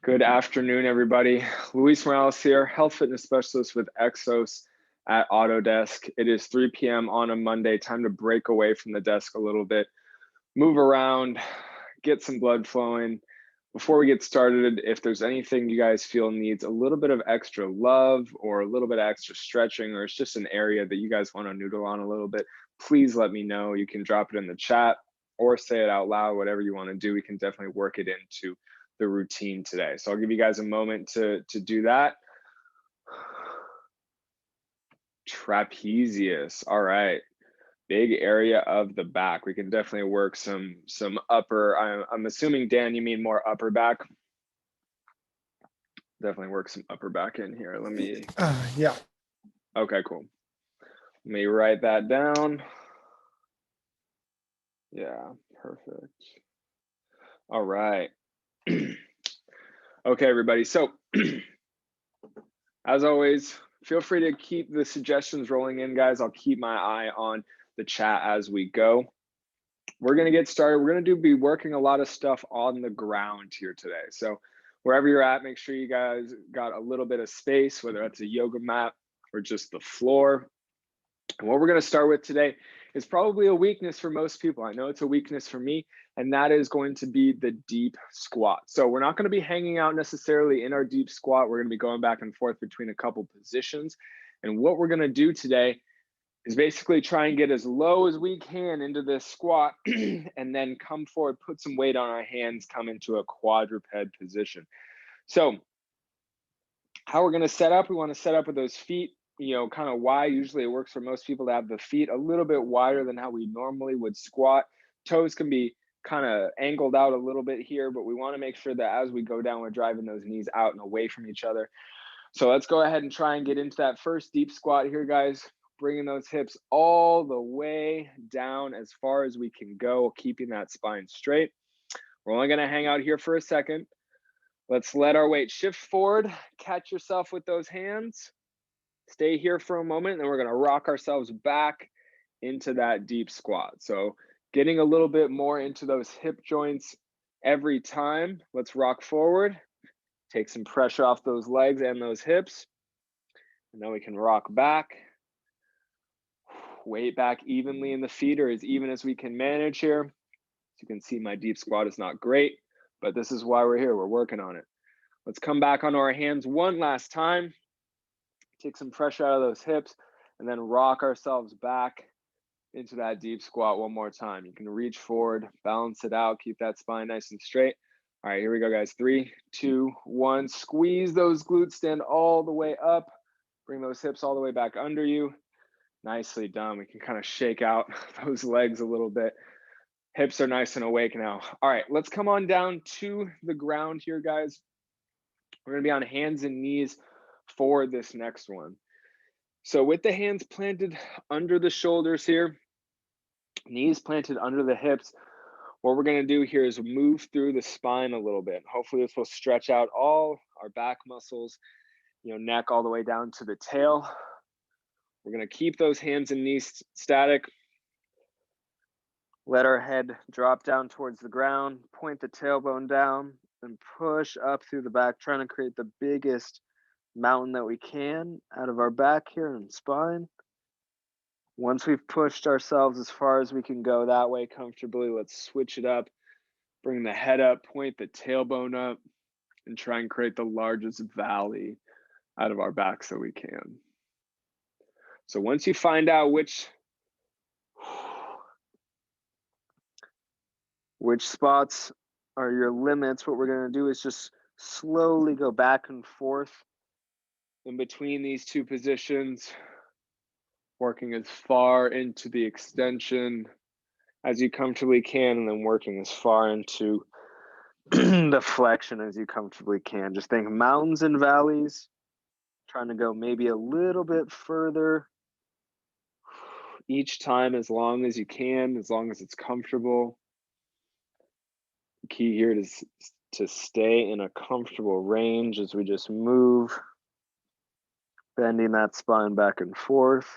Good afternoon, everybody. Luis Morales here, health fitness specialist with Exos at Autodesk. It is 3 p.m. on a Monday, time to break away from the desk a little bit, move around, get some blood flowing. Before we get started, if there's anything you guys feel needs a little bit of extra love or a little bit of extra stretching, or it's just an area that you guys want to noodle on a little bit, please let me know. You can drop it in the chat or say it out loud, whatever you want to do. We can definitely work it into the routine today. So I'll give you guys a moment to do that. Trapezius, all right. Big area of the back. We can definitely work some upper, I'm assuming, Dan, you mean more upper back? Definitely work some upper back in here. Let me, yeah. Okay, cool. Let me write that down. Yeah, perfect. All right. Okay, everybody. So as always, feel free to keep the suggestions rolling in, guys. I'll keep my eye on the chat as we go. We're going to get started. We're going to be working a lot of stuff on the ground here today. So wherever you're at, make sure you guys got a little bit of space, whether that's a yoga mat or just the floor. And what we're going to start with today is probably a weakness for most people. I know it's a weakness for me, and that is going to be the deep squat. So we're not going to be hanging out necessarily in our deep squat. We're going to be going back and forth between a couple positions. And what we're going to do today is basically try and get as low as we can into this squat and then come forward, put some weight on our hands, come into a quadruped position. So how we're going to set up, we want to set up with those feet, kind of wide. Usually it works for most people to have the feet a little bit wider than how we normally would squat. Toes can be kind of angled out a little bit here, but we want to make sure that as we go down, we're driving those knees out and away from each other. So let's go ahead and try and get into that first deep squat here, guys. Bringing those hips all the way down as far as we can go, keeping that spine straight. We're only going to hang out here for a second. Let's let our weight shift forward. Catch yourself with those hands. Stay here for a moment, and then we're going to rock ourselves back into that deep squat. So getting a little bit more into those hip joints every time. Let's rock forward. Take some pressure off those legs and those hips. And then we can rock back. Weight back evenly in the feet, or as even as we can manage here. As you can see, my deep squat is not great, but this is why we're here. We're working on it. Let's come back onto our hands one last time. Take some pressure out of those hips and then rock ourselves back into that deep squat one more time. You can reach forward, balance it out, keep that spine nice and straight. All right, here we go, guys. 3, 2, 1. Squeeze those glutes, stand all the way up. Bring those hips all the way back under you. Nicely done. We can kind of shake out those legs a little bit. Hips are nice and awake now. All right, let's come on down to the ground here, guys. We're going to be on hands and knees for this next one. So with the hands planted under the shoulders here, knees planted under the hips, what we're going to do here is move through the spine a little bit. Hopefully this will stretch out all our back muscles, neck all the way down to the tail. We're going to keep those hands and knees static. Let our head drop down towards the ground, point the tailbone down, and push up through the back, trying to create the biggest mountain that we can out of our back here and spine. Once we've pushed ourselves as far as we can go that way comfortably, let's switch it up. Bring the head up, point the tailbone up, and try and create the largest valley out of our backs that we can. So once you find out which spots are your limits, what we're going to do is just slowly go back and forth in between these two positions, working as far into the extension as you comfortably can, and then working as far into the flexion as you comfortably can. Just think mountains and valleys, trying to go maybe a little bit further each time as long as you can, as long as it's comfortable. The key here is to stay in a comfortable range as we just move, bending that spine back and forth.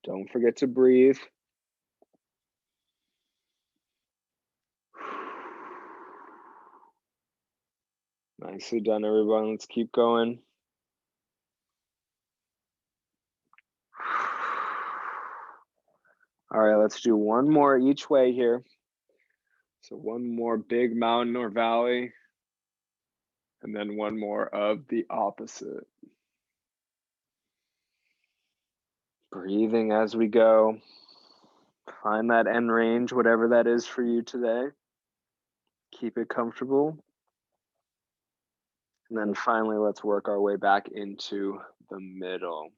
Don't forget to breathe. Nicely done, everyone. Let's keep going. All right, let's do one more each way here. So one more big mountain or valley, and then one more of the opposite. Breathing as we go. Find that end range, whatever that is for you today. Keep it comfortable. And then finally, let's work our way back into the middle.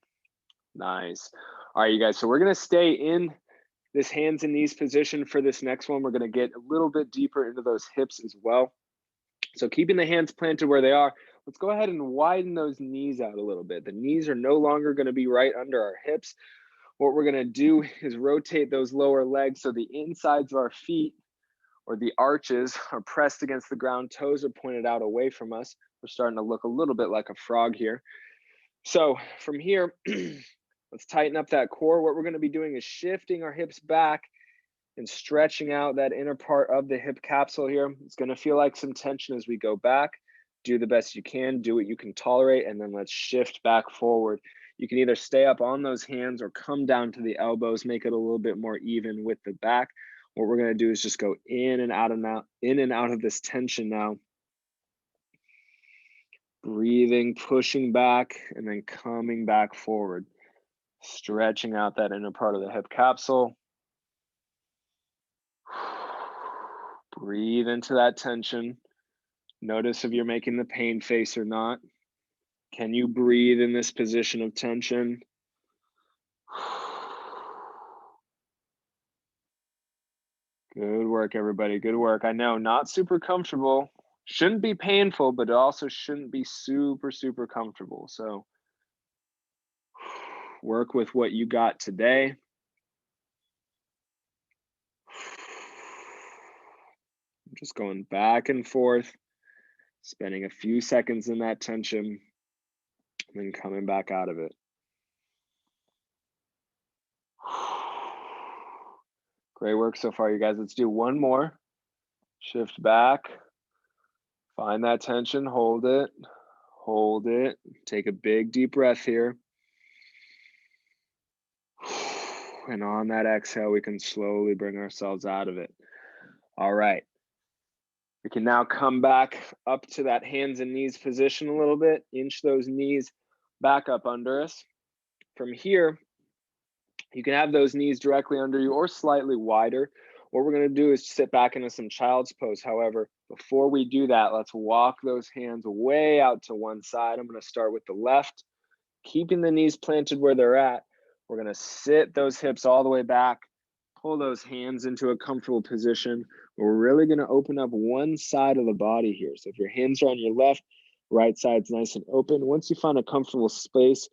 Nice. All right, you guys, so we're gonna stay in this hands and knees position for this next one. We're gonna get a little bit deeper into those hips as well. So keeping the hands planted where they are, let's go ahead and widen those knees out a little bit. The knees are no longer gonna be right under our hips. What we're gonna do is rotate those lower legs so the insides of our feet or the arches are pressed against the ground, toes are pointed out away from us. We're starting to look a little bit like a frog here. So from here, let's tighten up that core. What we're gonna be doing is shifting our hips back and stretching out that inner part of the hip capsule here. It's gonna feel like some tension as we go back. Do the best you can, do what you can tolerate, and then let's shift back forward. You can either stay up on those hands or come down to the elbows, make it a little bit more even with the back. What we're gonna do is just go in and out of this tension now. Breathing, pushing back, and then coming back forward. Stretching out that inner part of the hip capsule. Breathe into that tension. Notice if you're making the pain face or not. Can you breathe in this position of tension? Good work, everybody. Good work. I know, not super comfortable. Shouldn't be painful, but it also shouldn't be super, super comfortable. So work with what you got today. Just going back and forth, spending a few seconds in that tension, and then coming back out of it. Great work so far, you guys. Let's do one more. Shift back, find that tension, hold it, take a big deep breath here. And on that exhale, we can slowly bring ourselves out of it. All right. We can now come back up to that hands and knees position a little bit, inch those knees back up under us. From here, you can have those knees directly under you or slightly wider. What we're gonna do is sit back into some child's pose. However, before we do that, let's walk those hands way out to one side. I'm gonna start with the left, keeping the knees planted where they're at. We're gonna sit those hips all the way back, pull those hands into a comfortable position. We're really gonna open up one side of the body here. So if your hands are on your left, right side's nice and open. Once you find a comfortable space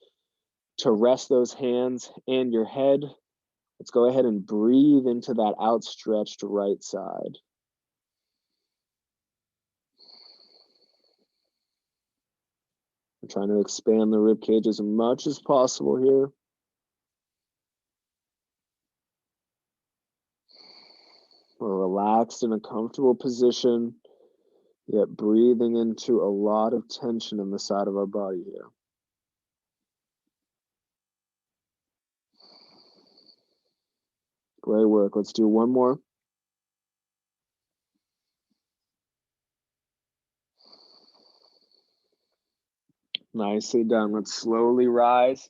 to rest those hands and your head, let's go ahead and breathe into that outstretched right side. I'm trying to expand the rib cage as much as possible here. We're relaxed in a comfortable position, yet breathing into a lot of tension in the side of our body here. Great work. Let's do one more. Nicely done. Let's slowly rise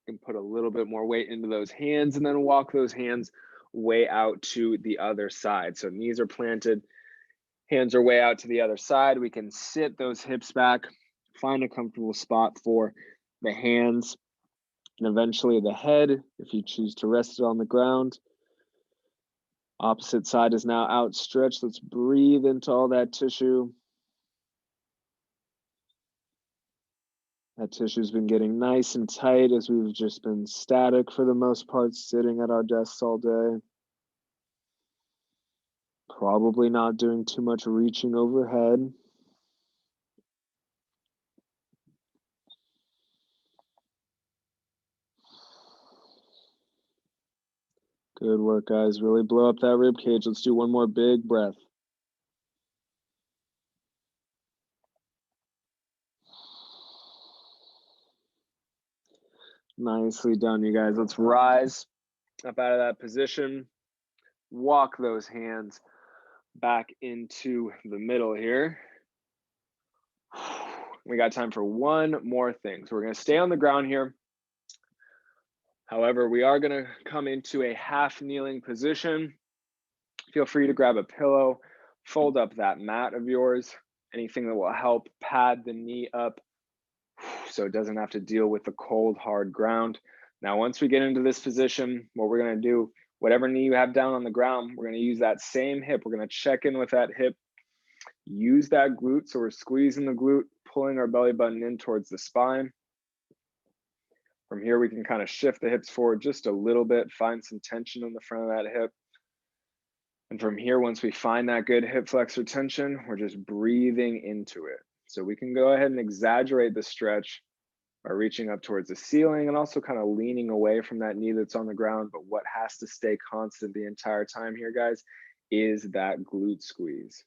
and put a little bit more weight into those hands and then walk those hands way out to the other side. So knees are planted, hands are way out to the other side. We can sit those hips back, find a comfortable spot for the hands and eventually the head if you choose to rest it on the ground. Opposite side is now outstretched. Let's breathe into all that tissue. That tissue's been getting nice and tight as we've just been static for the most part, sitting at our desks all day. Probably not doing too much reaching overhead. Good work, guys. Really blow up that rib cage. Let's do one more big breath. Nicely done, you guys. Let's rise up out of that position. Walk those hands back into the middle here. We got time for one more thing. So we're going to stay on the ground here. However, we are going to come into a half kneeling position. Feel free to grab a pillow, fold up that mat of yours, anything that will help pad the knee up so it doesn't have to deal with the cold, hard ground. Now, once we get into this position, what we're going to do, whatever knee you have down on the ground, we're going to use that same hip. We're going to check in with that hip, use that glute. So we're squeezing the glute, pulling our belly button in towards the spine. From here, we can kind of shift the hips forward just a little bit, find some tension in the front of that hip. And from here, once we find that good hip flexor tension, we're just breathing into it. So we can go ahead and exaggerate the stretch by reaching up towards the ceiling and also kind of leaning away from that knee that's on the ground. But what has to stay constant the entire time here, guys, is that glute squeeze.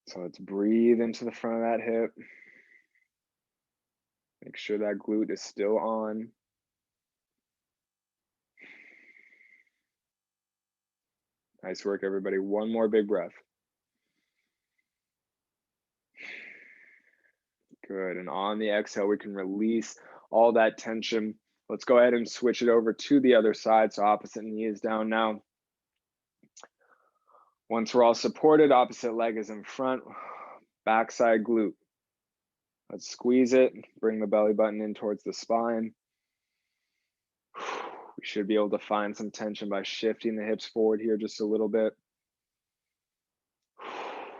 So let's breathe into the front of that hip. Make sure that glute is still on. Nice work, everybody. One more big breath. Good. And on the exhale, we can release all that tension. Let's go ahead and switch it over to the other side. So opposite knee is down now. Once we're all supported, opposite leg is in front, backside glute. Let's squeeze it, bring the belly button in towards the spine. We should be able to find some tension by shifting the hips forward here just a little bit.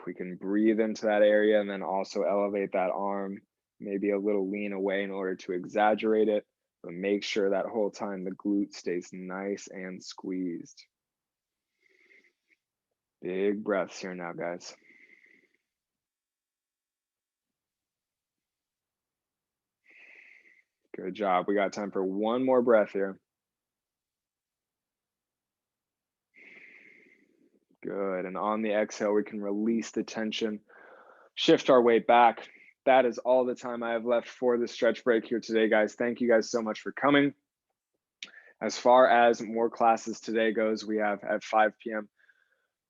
We can breathe into that area and then also elevate that arm, maybe a little lean away in order to exaggerate it, but make sure that whole time the glute stays nice and squeezed. Big breaths here now, guys. Good job. We got time for one more breath here. Good. And on the exhale, we can release the tension, shift our weight back. That is all the time I have left for the stretch break here today, guys. Thank you guys so much for coming. As far as more classes today goes, we have at 5 p.m.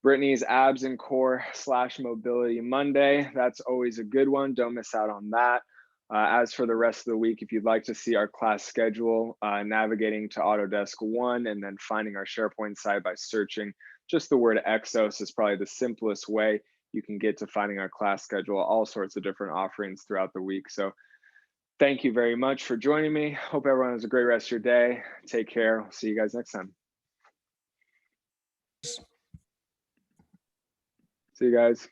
Brittany's Abs and Core / Mobility Monday. That's always a good one. Don't miss out on that. As for the rest of the week, if you'd like to see our class schedule, navigating to Autodesk One and then finding our SharePoint site by searching just the word Exos is probably the simplest way you can get to finding our class schedule, all sorts of different offerings throughout the week. So thank you very much for joining me. Hope everyone has a great rest of your day. Take care. I'll see you guys next time. See you guys.